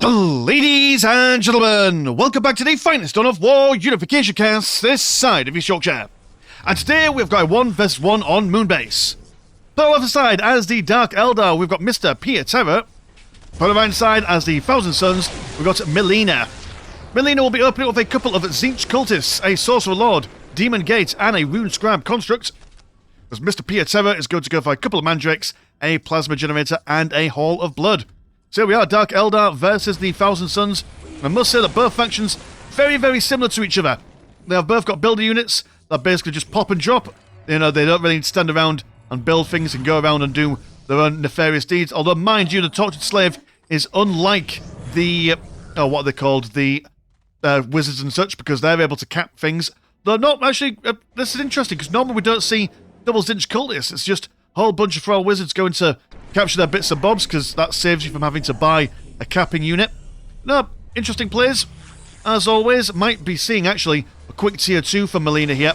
Ladies and gentlemen, welcome back to the finest done of war Unification cast this side of East Yorkshire. And today we've got a 1 vs 1 on Moonbase. Put on the left side as the Dark Eldar, we've got MrPietero. Put on the right side as the Thousand Sons, we've got MILENA. MILENA will be opening up with a couple of Tzeentch cultists, a Sorcerer Lord, Demon Gate, and a Rune Scribe construct. As MrPietero is going to go for a couple of Mandrakes, a Plasma Generator, and a Hall of Blood. So here we are, Dark Eldar versus the Thousand Sons. I must say that both factions very, very similar to each other. They have both got builder units that basically just pop and drop. You know, they don't really stand around and build things and go around and do their own nefarious deeds. Although, mind you, the Tortured Slave is unlike the, what are they called, the wizards and such, because they're able to cap things. Though not actually, this is interesting, because normally we don't see double Tzeentch cultists. It's just a whole bunch of Thrall wizards going to capture their bits and bobs, because that saves you from having to buy a capping unit. No, interesting plays. As always, might be seeing actually a quick tier 2 for MILENA here,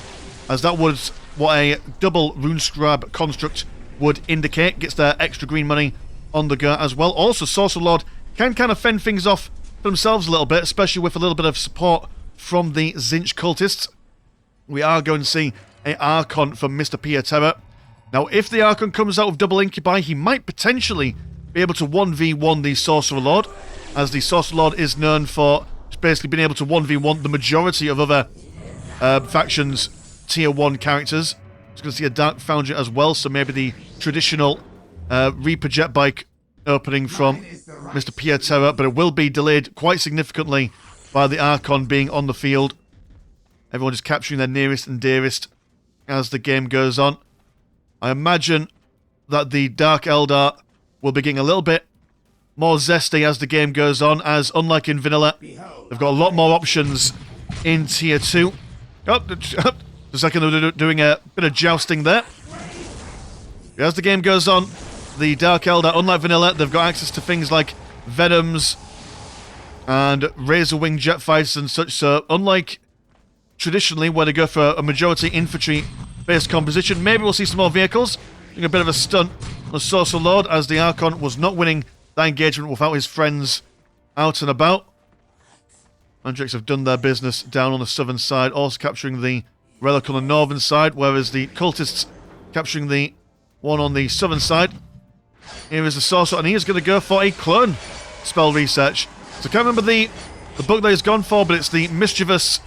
as that was what a double Rune Scribe construct would indicate. Gets their extra green money on the go as well. Also, Sorcerer Lord can kind of fend things off for themselves a little bit, especially with a little bit of support from the Tzeentch cultists. We are going to see an Archon from MrPietero. Now, if the Archon comes out with double Incubi, he might potentially be able to 1v1 the Sorcerer Lord, as the Sorcerer Lord is known for basically being able to 1v1 the majority of other factions' tier 1 characters. It's going to see a Dark Foundry as well, so maybe the traditional Reaper jet bike opening from MrPietero, but it will be delayed quite significantly by the Archon being on the field. Everyone is capturing their nearest and dearest as the game goes on. I imagine that the Dark Eldar will be getting a little bit more zesty as the game goes on, as unlike in vanilla, they've got a lot more options in tier 2. Oh, just a second, they're doing a bit of jousting there. As the game goes on, the Dark Eldar, unlike vanilla, they've got access to things like Venoms and Razor Wing jet fighters and such, so unlike traditionally where they go for a majority infantry-based composition, maybe we'll see some more vehicles. Doing a bit of a stunt on the Sorcerer Lord, as the Archon was not winning that engagement without his friends out and about. Mandrakes have done their business down on the southern side, also capturing the relic on the northern side, whereas the cultists capturing the one on the southern side. Here is the Sorcerer, and he is going to go for a clone spell research. So I can't remember the book that he's gone for, but it's the Mischievous,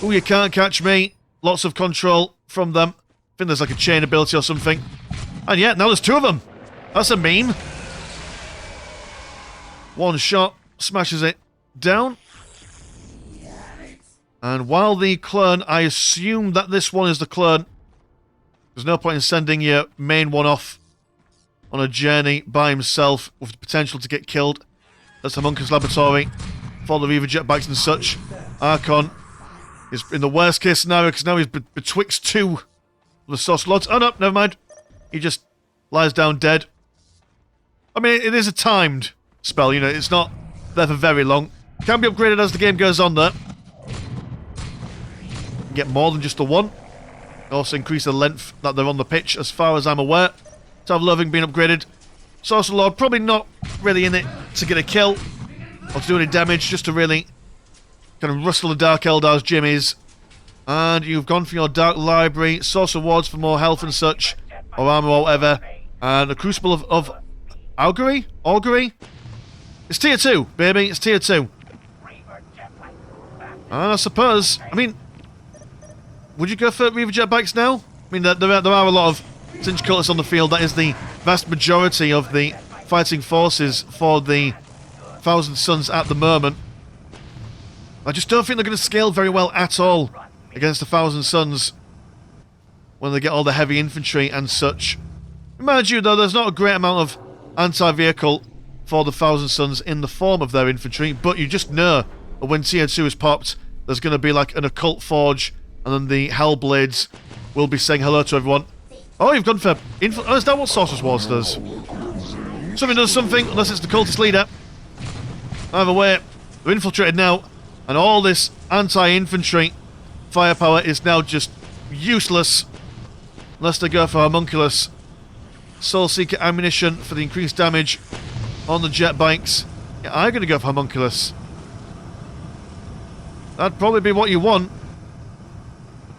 "Ooh, you can't catch me." Lots of control from them. I think there's like a chain ability or something. And yeah, now there's 2 of them. That's a meme. One shot smashes it down. And while the clone, I assume that this one is the clone. There's no point in sending your main one off on a journey by himself with the potential to get killed. That's Homunculus Laboratory for the Reaver jetbikes and such. Archon is in the worst case scenario, because now he's betwixt 2 of the Sorcerer Lords. Oh no, never mind. He just lies down dead. I mean, it is a timed spell, you know, it's not there for very long. Can be upgraded as the game goes on there. Get more than just the one. Also increase the length that they're on the pitch, as far as I'm aware. To have Loving being upgraded. Sorcerer Lord probably not really in it to get a kill or to do any damage, just to really kind of rustle the Dark Eldar's jimmies. And you've gone for your Dark Library, Sorcerer Wards for more health and such, or armor or whatever, and a Crucible of Augury? Augury? It's tier 2, baby, it's tier 2. And I suppose, I mean, would you go for Reaver jet bikes now? I mean, there are a lot of Tzeentch cultists on the field. That is the vast majority of the fighting forces for the Thousand Sons at the moment. I just don't think they're going to scale very well at all against the Thousand Sons when they get all the heavy infantry and such. Mind you, though, there's not a great amount of anti-vehicle for the Thousand Sons in the form of their infantry, but you just know that when tier 2 is popped, there's going to be like an Occult Forge, and then the Hellblades will be saying hello to everyone. Oh, you've gone for... Oh, is that what Sorcerer's Wars does? Something does something, unless it's the cultist leader. Either way, they're infiltrated now, and all this anti-infantry firepower is now just useless unless they go for Homunculus Soul Seeker ammunition for the increased damage on the jet bikes. Yeah, I'm going to go for Homunculus. That'd probably be what you want.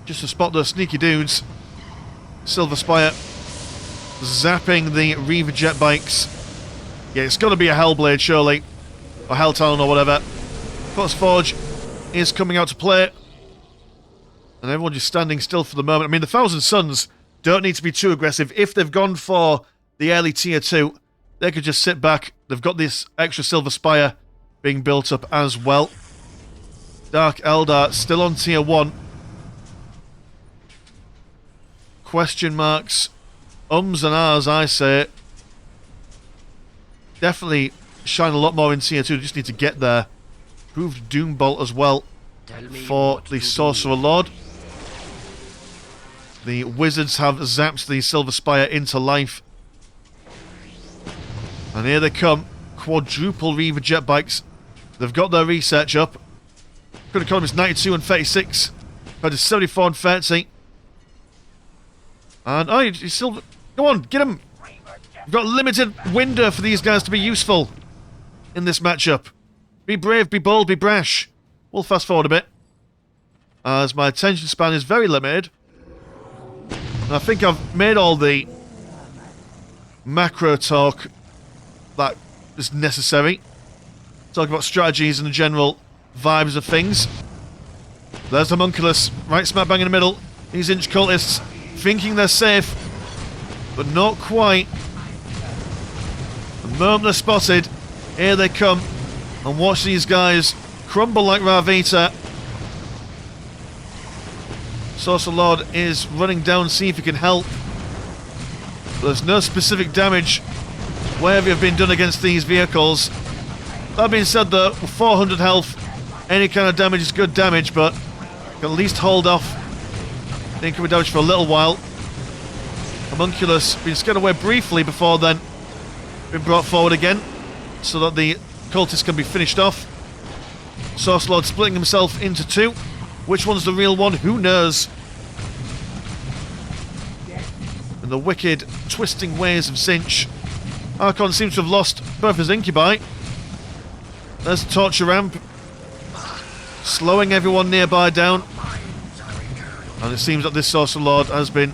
Just to spot those sneaky dudes. Silver Spire zapping the Reaver jet bikes. Yeah, it's got to be a Hellblade, surely. Or Helltalon or whatever. Forge is coming out to play. And everyone just standing still for the moment. I mean, the Thousand Suns don't need to be too aggressive. If they've gone for the early tier 2, they could just sit back. They've got this extra Silver Spire being built up as well. Dark Eldar still on tier 1. Question marks. Ums and ahs, I say. Definitely shine a lot more in tier 2. They just need to get there. Proved Doombolt as well for the Sorcerer Lord. The Wizards have zapped the Silver Spire into life. And here they come. Quadruple Reaver jet bikes. They've got their research up. Good economist 92 and 36. Compared to 74 and 30. And, oh, you still... Go on, get him! We've got a limited window for these guys to be useful in this matchup. Be brave, be bold, be brash. We'll fast forward a bit, as my attention span is very limited. And I think I've made all the macro talk that is necessary. Talk about strategies and the general vibes of things. There's the Homunculus, right smack bang in the middle. These inch cultists thinking they're safe, but not quite. The moment they're spotted, here they come. And watch these guys crumble like Ravita. Sorcerer Lord is running down to see if he can help. There's no specific damage wherever you've been done against these vehicles. That being said though, with 400 health, any kind of damage is good damage, but you can at least hold off the incoming damage for a little while. Homunculus being scared away briefly before then being brought forward again, so that the cultist can be finished off. Sorcerer Lord splitting himself into 2. Which one's the real one? Who knows? In the wicked, twisting ways of Zinch, Archon seems to have lost both his incubi. There's the torture ramp, slowing everyone nearby down. And it seems that this Sorcerer Lord has been,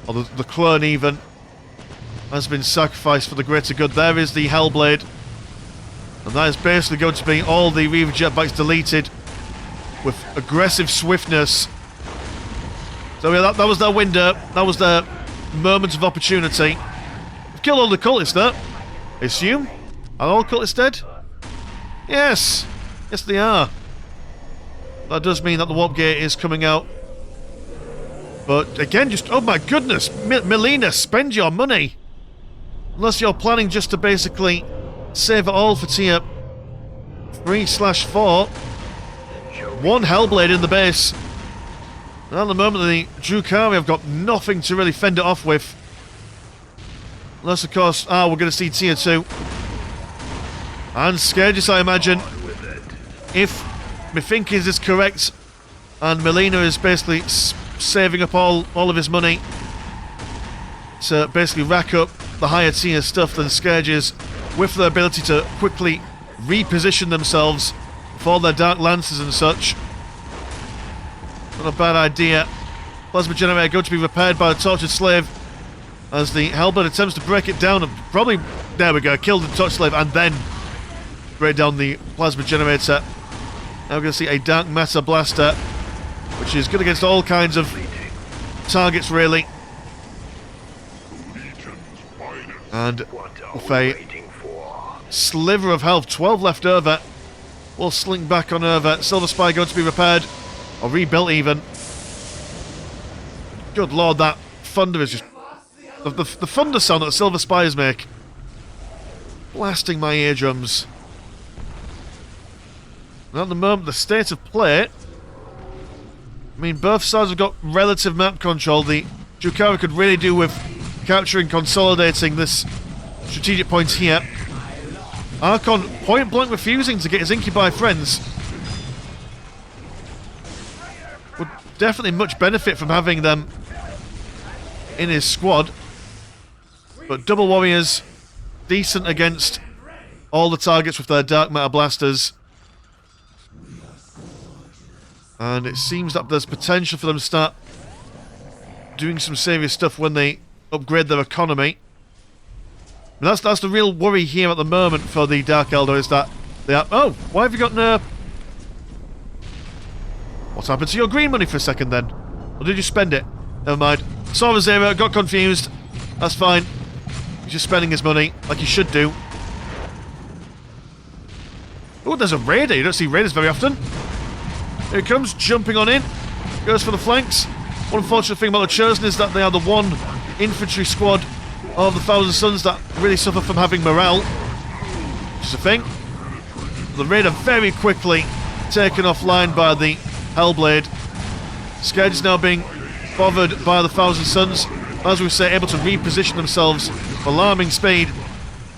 or the clone even, has been sacrificed for the greater good. There is the Hellblade. And that is basically going to be all the Reaver jetbikes deleted with aggressive swiftness. So yeah, that was their window. That was their moment of opportunity. We've killed all the cultists there. I assume? Are all cultists dead? Yes! Yes, they are. That does mean that the warp gate is coming out. But again, just... Oh my goodness! MILENA, spend your money! Unless you're planning just to basically save it all for tier 3/4. One Hellblade in the base. And at the moment, the Drukhari have got nothing to really fend it off with. Unless, of course, we're going to see tier 2. And Scourges, I imagine. If my thinking is correct, and MILENA is basically saving up all of his money to basically rack up the higher tier stuff than Scourges, with their ability to quickly reposition themselves for their Dark Lances and such. Not a bad idea. Plasma Generator going to be repaired by the Tortured Slave as the Hellblade attempts to break it down and probably, there we go, kill the Tortured Slave and then break down the Plasma Generator. Now we're going to see a Dark Matter Blaster, which is good against all kinds of targets really. And with a sliver of health, 12 left over, we'll slink back on over. Silver Spire going to be repaired, or rebuilt even. Good lord, that thunder is just... The thunder sound that Silver Spires make. Blasting my eardrums. And at the moment, the state of play... I mean, both sides have got relative map control. The Drukhari could really do with capturing, consolidating this strategic point here. Archon point blank refusing to get his incubi friends. Would definitely much benefit from having them in his squad. But double warriors, decent against all the targets with their dark matter blasters. And it seems that there's potential for them to start doing some serious stuff when they upgrade their economy. And that's the real worry here at the moment for the Dark Eldar, is that they are... Oh, why have you got no... What's happened to your green money for a second then? Or did you spend it? Never mind. Saw the zero, got confused. That's fine. He's just spending his money, like he should do. Oh, there's a raider. You don't see raiders very often. Here he comes, jumping on in. Goes for the flanks. One unfortunate thing about the Chosen is that they are the one infantry squad of the Thousand Sons that really suffer from having morale. Which is a thing. The raider very quickly taken offline by the Hellblade. Scourge is now being bothered by the Thousand Sons. As we say, able to reposition themselves with alarming speed.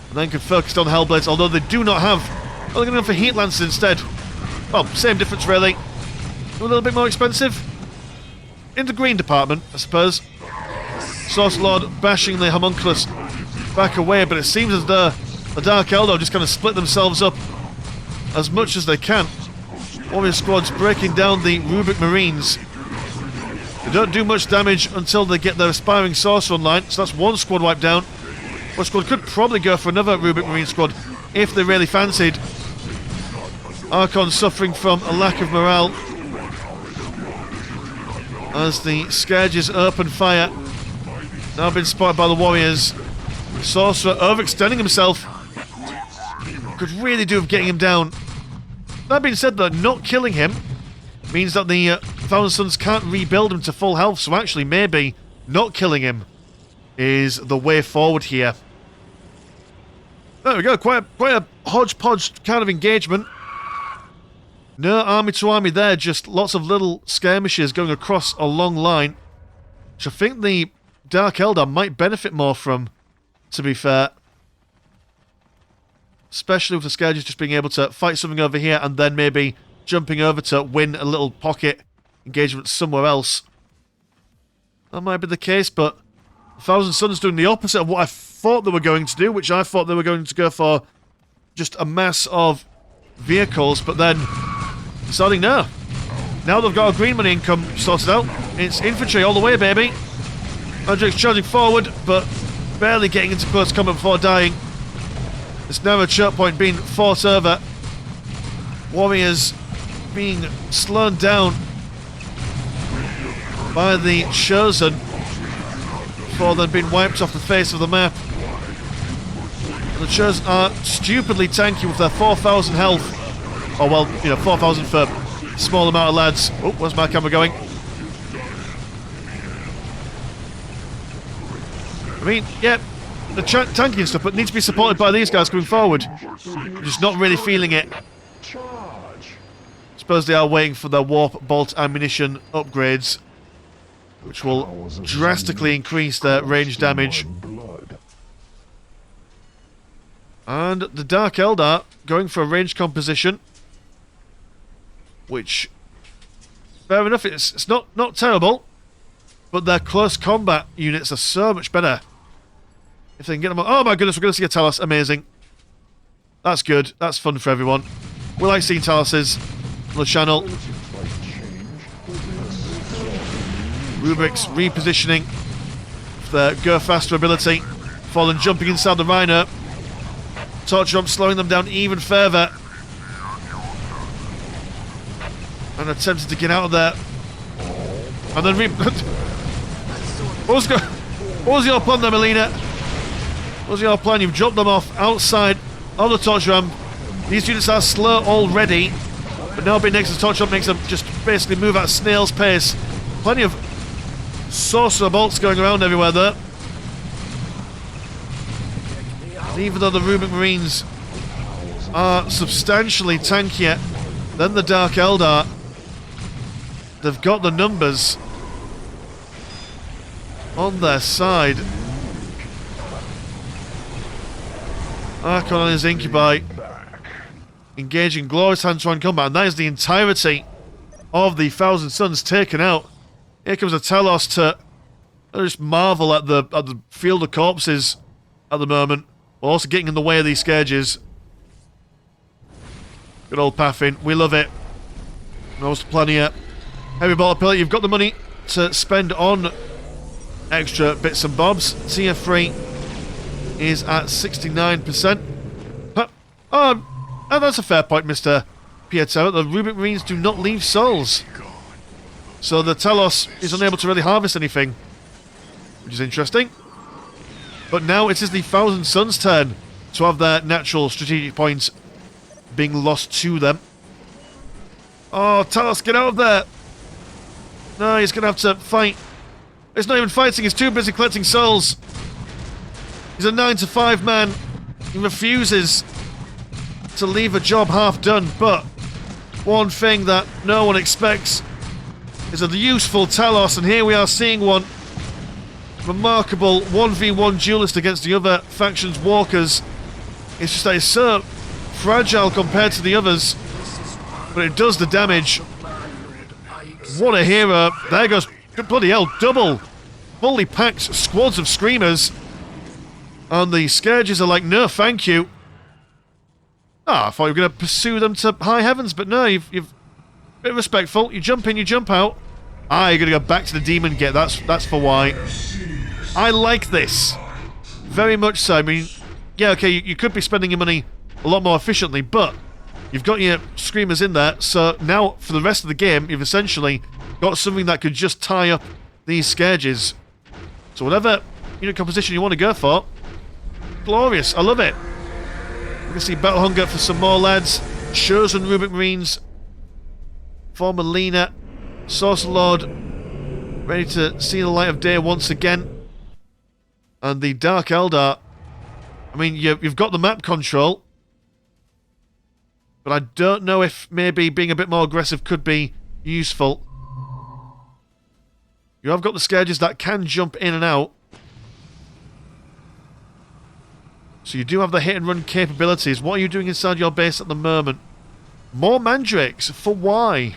And then can focus on Hellblades, although they do not have... Well, they're going to go for Heat Lancers instead. Well, same difference really. A little bit more expensive. In the green department, I suppose. Source Lord bashing the homunculus back away, but it seems as though the Dark Eldar just kind of split themselves up as much as they can. Warrior squads breaking down the Rubik Marines. They don't do much damage until they get their aspiring sorcerer online, so that's one squad wiped down. One squad could probably go for another Rubik Marine squad if they really fancied. Archon suffering from a lack of morale as the Scourges open fire. Now been spotted by the Warriors. Sorcerer overextending himself. Could really do with getting him down. That being said though, not killing him means that the Thousand Sons can't rebuild him to full health, so actually maybe not killing him is the way forward here. There we go, quite a hodgepodge kind of engagement. No army to army there, just lots of little skirmishes going across a long line, which I think the Dark Eldar might benefit more from, to be fair. Especially with the Scourges just being able to fight something over here and then maybe jumping over to win a little pocket engagement somewhere else. That might be the case, but Thousand Sons doing the opposite of what I thought they were going to do, which I thought they were going to go for just a mass of vehicles, but then deciding no. Now they've got a green money income sorted out. It's infantry all the way, baby. Andrix charging forward, but barely getting into close combat before dying. This narrow choke point being fought over. Warriors being slowed down by the Chosen before then being wiped off the face of the map. And the Chosen are stupidly tanky with their 4,000 health. Oh well, you know, 4,000 for a small amount of lads. Oh, where's my camera going? I mean, yeah, the tanking and stuff, but needs to be supported by these guys coming forward. I'm just not really feeling it. Suppose they are waiting for their warp bolt ammunition upgrades, which will drastically increase their range damage. And the Dark Eldar going for a range composition, which, fair enough, it's not terrible, but their close combat units are so much better. If they can get them... Oh my goodness, we're going to see a Talos. Amazing. That's good. That's fun for everyone. We like seeing Taloses on the channel. Rubik's repositioning the Go Faster ability before then jumping inside the Rhino. Torch Jump slowing them down even further. And attempting to get out of there. And then what was your plan there, MILENA? What was your plan? You've dropped them off outside of the torch ramp. These units are slow already, but now being next to the torch ramp makes them just basically move at a snail's pace. Plenty of sorcerer bolts going around everywhere there. And even though the Rubik Marines are substantially tankier than the Dark Eldar, they've got the numbers on their side. Archon and his Incubi engaging glorious hand-to-hand combat, and that is the entirety of the Thousand Sons taken out. Here comes a Talos to just marvel at the field of corpses at the moment, while also getting in the way of these Scourges. Good old pathing. We love it. Most plan here. Heavy ball pellet. You've got the money to spend on extra bits and bobs. Tier 3 is at 69%. Oh, that's a fair point, MrPietero. The Rubik Marines do not leave souls. So the Talos is unable to really harvest anything, which is interesting. But now it is the Thousand Suns' turn to have their natural strategic points being lost to them. Oh, Talos, get out of there! No, he's going to have to fight. He's not even fighting, he's too busy collecting souls. He's a 9-to-5 man. He refuses to leave a job half done, but one thing that no one expects is a useful Talos, and here we are seeing one. Remarkable 1v1 duelist against the other faction's walkers. It's just that it's so fragile compared to the others, but it does the damage. What a hero. There goes, bloody hell, double fully packed squads of screamers, and the Scourges are like, no thank you. I thought you were going to pursue them to high heavens, but no, you've a bit respectful. You jump in, you jump out. You're going to go back to the demon gate. That's for why. I like this. Very much so. I mean, yeah, okay, you could be spending your money a lot more efficiently, but you've got your screamers in there, so now for the rest of the game, you've essentially got something that could just tie up these Scourges. So whatever unit composition you want to go for, glorious. I love it. We can see Battle Hunger for some more lads. Chosen Rubik Marines for MILENA. Sorcerer Lord ready to see the light of day once again. And the Dark Eldar. I mean, you've got the map control, but I don't know if maybe being a bit more aggressive could be useful. You have got the Scourges that can jump in and out. So you do have the hit and run capabilities. What are you doing inside your base at the moment? More Mandrakes. For why,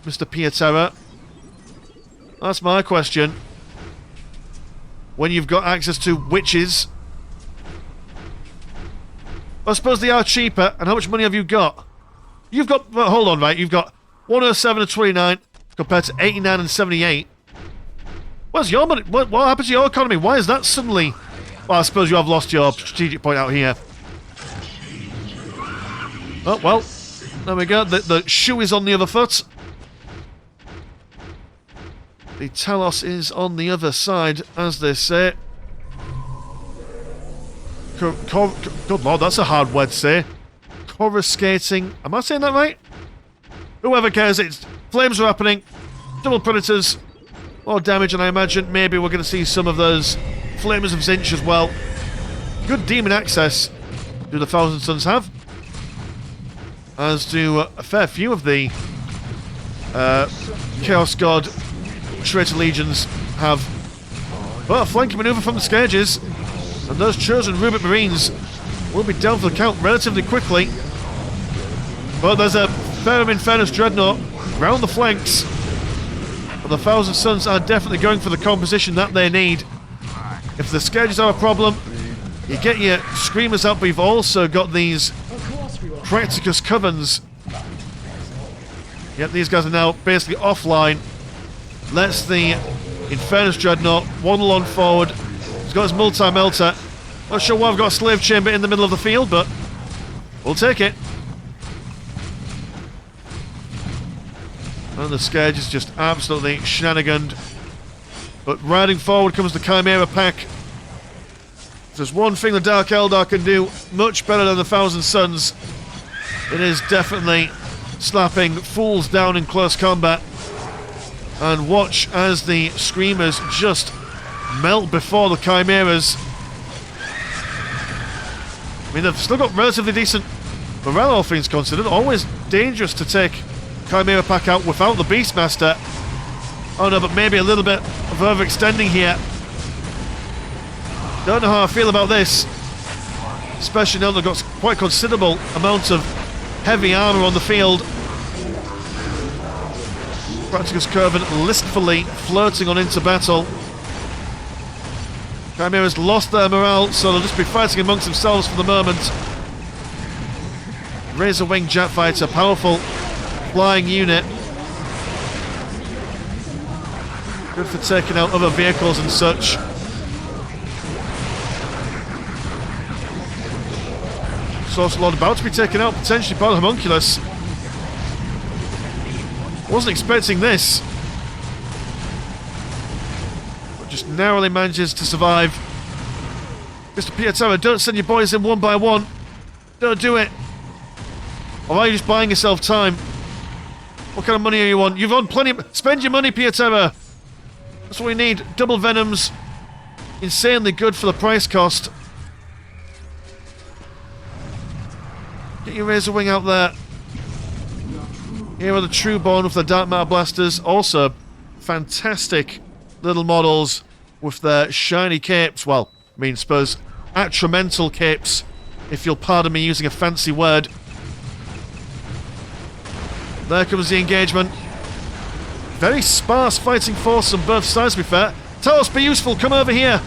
MrPietero? That's my question. When you've got access to witches. I suppose they are cheaper. And how much money have you got? You've got... Well, hold on, right. You've got 107 and 29 compared to 89 and 78. Where's your money? What happened to your economy? Why is that suddenly... Well, I suppose you have lost your strategic point out here. Oh, well. There we go. The shoe is on the other foot. The Talos is on the other side, as they say. Good lord, that's a hard word to say. Coruscating. Am I saying that right? Whoever cares, it's flames are happening. Double predators. More damage, and I imagine maybe we're going to see some of those Flamers of Zinch as well. Good demon access do the Thousand Suns have. As do a fair few of the Chaos God Traitor Legions have. Well, a flanking maneuver from the Scourges. And those chosen Rubik Marines will be down for the count relatively quickly. But there's a Ferrum Infernus Dreadnought round the flanks. But the Thousand Suns are definitely going for the composition that they need. If the Scourges are a problem, you get your Screamers out, but you've also got these Practicus Covens. Yep, these guys are now basically offline. Lets the Infernus Dreadnought waddle on forward. He's got his multi-melter. Not sure why I've got a slave chamber in the middle of the field, but we'll take it. And the Scourge is just absolutely shenaniganed. But riding forward comes the Chimera pack. If there's one thing the Dark Eldar can do much better than the Thousand Suns, it is definitely slapping fools down in close combat. And watch as the Screamers just melt before the Chimeras. I mean, they've still got relatively decent morale, all things considered. Always dangerous to take Chimera pack out without the Beastmaster. Oh no, but maybe a little bit of overextending here. Don't know how I feel about this. Especially now they've got quite considerable amount of heavy armour on the field. Practicus Curven listfully floating on into battle. Chimera's lost their morale, so they'll just be fighting amongst themselves for the moment. Razor Wing jet fighter, powerful flying unit. Good for taking out other vehicles and such. Source Lord about to be taken out potentially by the homunculus. Wasn't expecting this. But just narrowly manages to survive. MrPietero, don't send your boys in one by one. Don't do it. Or are you just buying yourself time? What kind of money are you on? You've on plenty of... Spend your money, Pietero. That's what we need. Double Venoms. Insanely good for the price cost. Get your Razor Wing out there. Here are the True Born with the Dark Matter Blasters. Also, fantastic little models with their shiny capes. Well, I mean, suppose, atramental capes, if you'll pardon me using a fancy word. There comes the engagement. Very sparse fighting force on both sides, to be fair. Talos, be useful, come over here.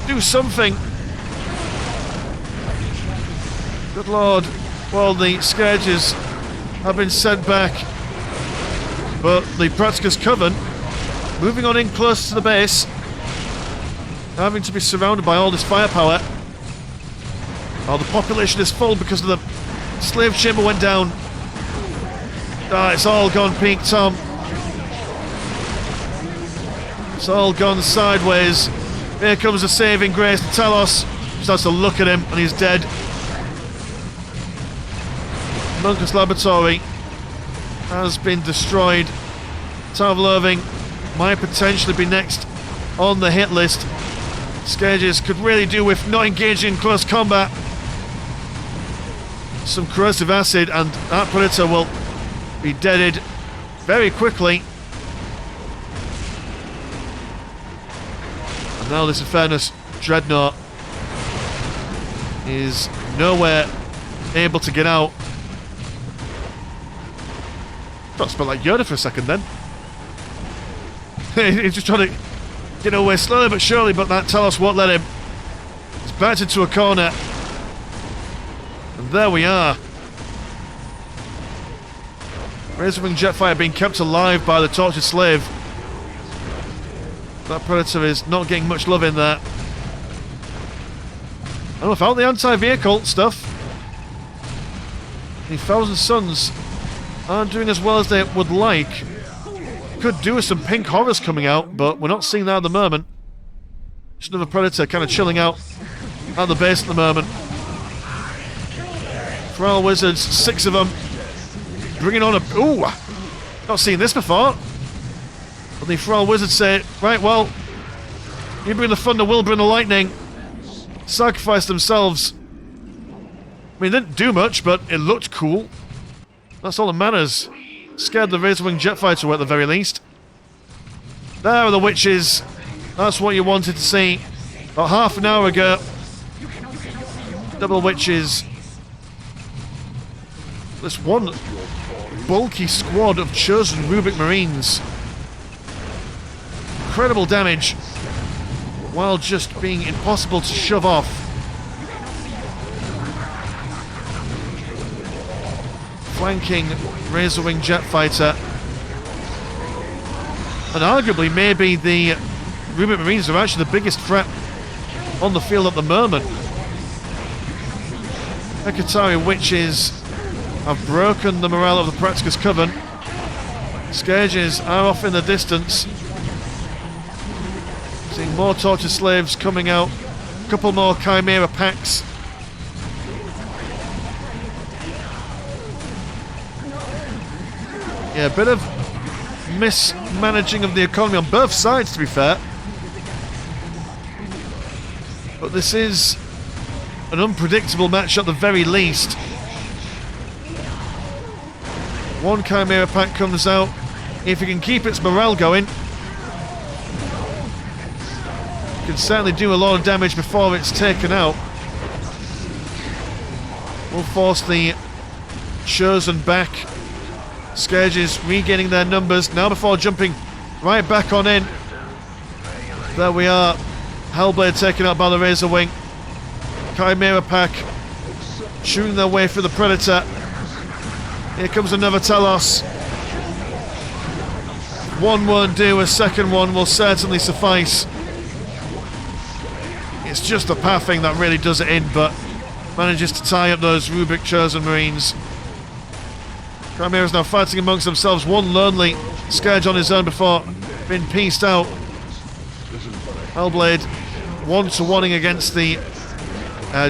Do something. Good lord. Well, the Scourges have been sent back. But the Praxis Coven, moving on in close to the base, having to be surrounded by all this firepower. Oh, the population is full because of the slave chamber went down. Ah, it's all gone pink, Tom. It's all gone sideways. Here comes the saving grace. Talos starts to look at him and he's dead. Homunculus Laboratory has been destroyed. Tower of Loathing might potentially be next on the hit list. Scourges could really do with not engaging in close combat. Some corrosive acid and that Predator will be deaded very quickly. And now this Infernus Dreadnought is nowhere able to get out. Thought I smelled like Yoda for a second then. He's just trying to get away slowly but surely, but that Talos won't let him. He's backed into a corner. And there we are. Razor Wing Jetfire being kept alive by the tortured slave. That Predator is not getting much love in there. And without the anti-vehicle stuff, the Thousand Suns aren't doing as well as they would like. Could do with some pink horrors coming out, but we're not seeing that at the moment. Just another Predator kind of chilling out at the base at the moment. Thrall Wizards, 6 of them. Bringing on a... Ooh! Not seen this before. But the Thrall Wizards say, right, well, you bring the thunder, we'll bring the lightning. Sacrifice themselves. I mean, they didn't do much, but it looked cool. That's all that matters. Scared the Razor Wing jet fighter at the very least. There are the witches. That's what you wanted to see. About half an hour ago. Double witches. This one bulky squad of chosen Rubik Marines. Incredible damage, while just being impossible to shove off. Flanking Razor Wing jet fighter. And arguably maybe the Rubik Marines are actually the biggest threat on the field at the moment. Hekatari Witches have broken the morale of the Praxis Coven. Scourges are off in the distance. Seeing more tortured slaves coming out. A couple more Chimera packs. Yeah, a bit of mismanaging of the economy on both sides, to be fair. But this is an unpredictable match at the very least. One Chimera pack comes out. If it can keep its morale going, it can certainly do a lot of damage before it's taken out. We'll force the Chosen back. Scourges regaining their numbers now before jumping right back on in. There we are. Hellblade taken out by the Razor Wing. Chimera pack shooting their way through the Predator. Here comes another Talos. One won't do, a second one will certainly suffice. It's just the pathing that really does it in, but manages to tie up those Rubik Chosen Marines. Chimera's now fighting amongst themselves. One lonely Scourge on his own before being pieced out. Hellblade 1-to-1ing against the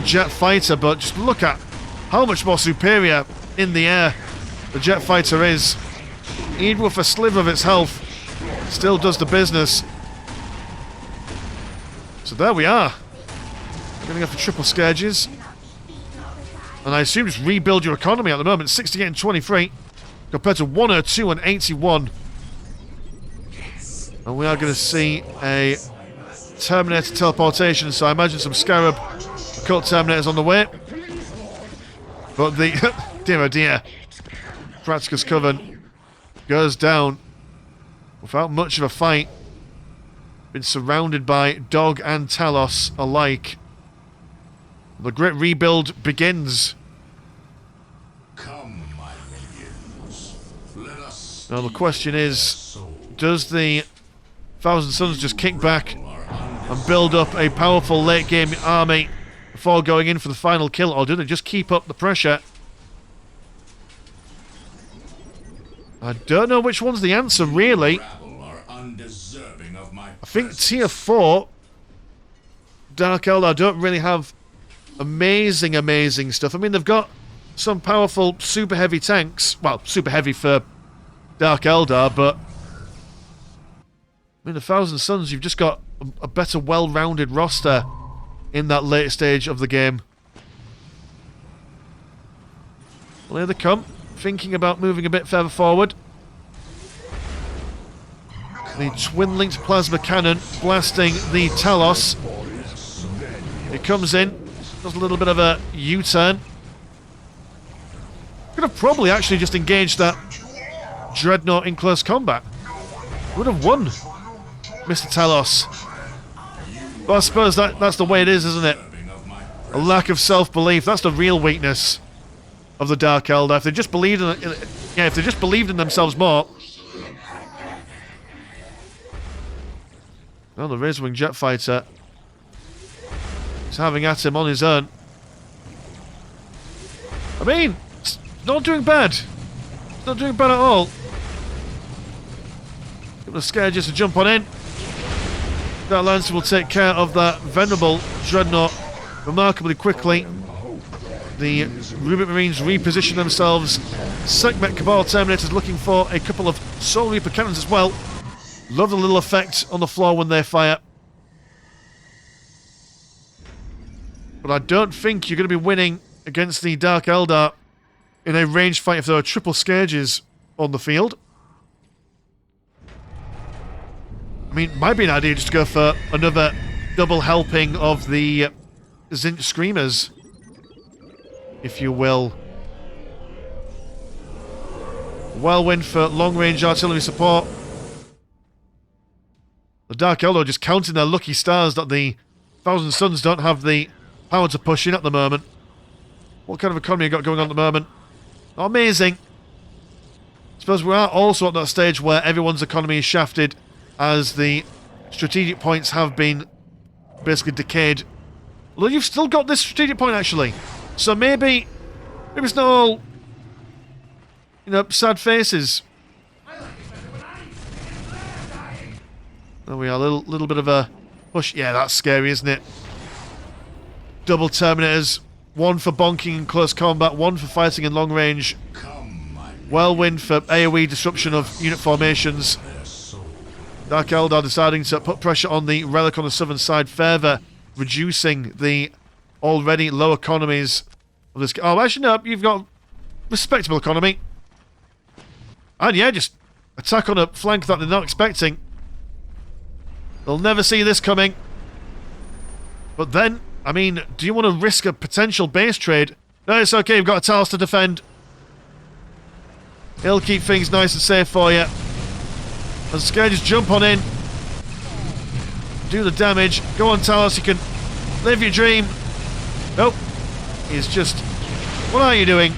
Jet Fighter, but just look at how much more superior in the air the Jet Fighter is. Even with a sliver of its health, still does the business. So there we are. We're going to go for triple Scourges. And I assume just rebuild your economy at the moment. 68 and 23 compared to 102 and 81. And we are going to see a Terminator teleportation, so I imagine some Scarab Occult Terminators on the way. But the dear oh dear, Praxis Coven goes down without much of a fight. Been surrounded by Dog and Talos alike. The great rebuild begins. Come, my minions. Let us Now the question is, does the Thousand Sons just kick back and build up a powerful late game army before going in for the final kill, or do they just keep up the pressure? I don't know which one's the answer, really. I think tier 4 Dark Eldar don't really have amazing stuff. I mean, they've got some powerful super heavy tanks. Well, super heavy for Dark Eldar, but I mean, the Thousand Sons, you've just got a better well-rounded roster in that late stage of the game. Well, here they come, thinking about moving a bit further forward. The twin-linked plasma cannon blasting the Talos. It comes in, does a little bit of a U-turn. Could have probably actually just engaged that Dreadnought in close combat. Would have won, Mr. Talos. But I suppose that's the way it is, isn't it? A lack of self-belief. That's the real weakness of the Dark Eldar. If they just believed if they just believed in themselves more. Well, the Razorwing Jet Fighter is having at him on his own. I mean, it's not doing bad. It's not doing bad at all. Got scared just to jump on in. That Lancer will take care of that venerable Dreadnought remarkably quickly. The Rubik Marines reposition themselves. Sekhmet Cabal Terminators looking for a couple of Soul Reaper cannons as well. Love the little effect on the floor when they fire. But I don't think you're going to be winning against the Dark Eldar in a ranged fight if there are triple Scourges on the field. I mean, it might be an idea just to go for another double helping of the Zinch Screamers, if you will. Whirlwind for long-range artillery support. The Dark Eldar just counting their lucky stars that the Thousand Sons don't have the power to push in at the moment. What kind of economy you got going on at the moment? Not amazing. I suppose we are also at that stage where everyone's economy is shafted as the strategic points have been basically decayed. Although you've still got this strategic point, actually. So maybe it's not all, you know, sad faces. There we are, a little bit of a push. Yeah, that's scary, isn't it? Double Terminators. One for bonking in close combat, one for fighting in long range. Whirlwind for AoE disruption of unit formations. Dark Eldar deciding to put pressure on the Relic on the southern side, further reducing the already low economies of this. Oh, actually, no, you've got respectable economy. And yeah, just attack on a flank that they're not expecting. They'll never see this coming. But then, I mean, do you want to risk a potential base trade? No, it's okay, you've got a Talos to defend. He'll keep things nice and safe for you. And Scare just jump on in. Do the damage. Go on, Talos, you can live your dream. Nope. He's just What are you doing?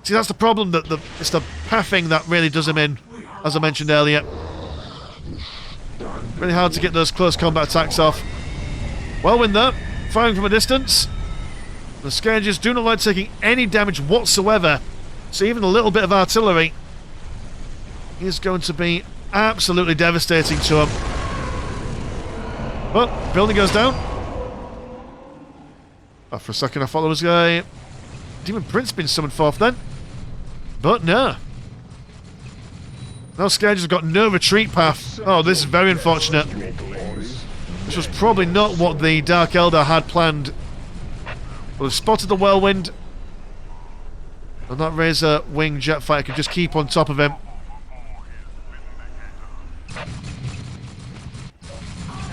See, that's the problem, that it's the pathing that really does him in, as I mentioned earlier. Really hard to get those close combat attacks off. Whirlwind there, firing from a distance. The Scourges do not like taking any damage whatsoever, so even a little bit of artillery is going to be absolutely devastating to him. But, building goes down. Oh, for a second I thought there was a Demon Prince being summoned forth then. But no. Now Scourges have got no retreat path. Oh, this is very unfortunate. This was probably not what the Dark Eldar had planned. Well, they've spotted the Whirlwind. And that Razor Wing jet fighter can just keep on top of him.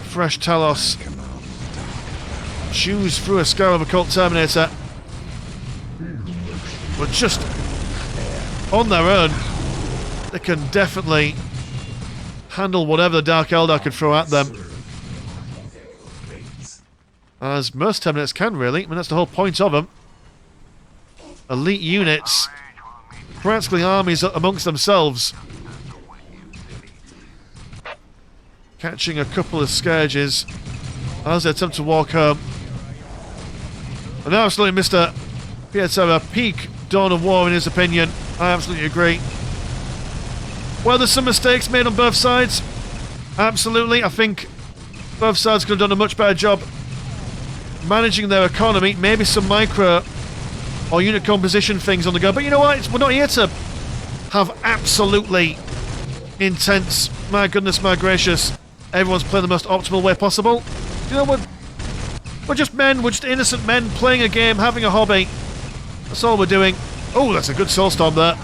Fresh Talos chews through a Scar of a Cult Terminator. But just on their own, they can definitely handle whatever the Dark Eldar can throw at them. As most Terminators can, really. I mean, that's the whole point of them. Elite units, practically armies amongst themselves. Catching a couple of Scourges as they attempt to walk home. And absolutely MrPietero, peak dawn of war in his opinion. I absolutely agree. Well, there's some mistakes made on both sides. Absolutely. I think both sides could have done a much better job managing their economy. Maybe some micro or unit composition things on the go. But you know what? We're not here to have absolutely intense, my goodness, my gracious, everyone's playing the most optimal way possible. You know, we're just men, we're just innocent men playing a game, having a hobby. That's all we're doing. Oh, that's a good soulstorm there.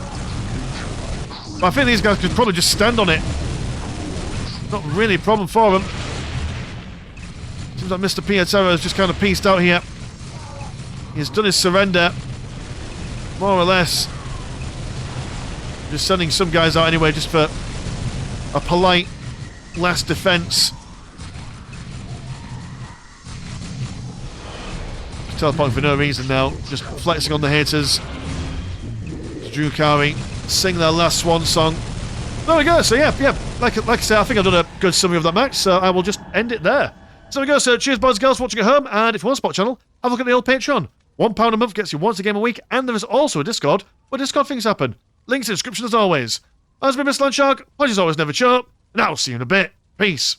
But I think these guys could probably just stand on it. Not really a problem for them. Seems like MrPietero has just kind of pieced out here. He's done his surrender. More or less. Just sending some guys out anyway, just for a polite last defense. Teleporting for no reason now, just flexing on the haters. Drukari sing their last swan song. There we go. So yeah, like I say, I think I've done a good summary of that match, so I will just end it there. So there we go. So cheers, boys and girls, for watching at home, and if you want to support the channel, have a look at the old Patreon. £1 a month gets you once a game a week, and there is also a Discord where Discord things happen. Links in the description as always. As been Mr. Landshark, pleasure's always never short, and I'll see you in a bit. Peace.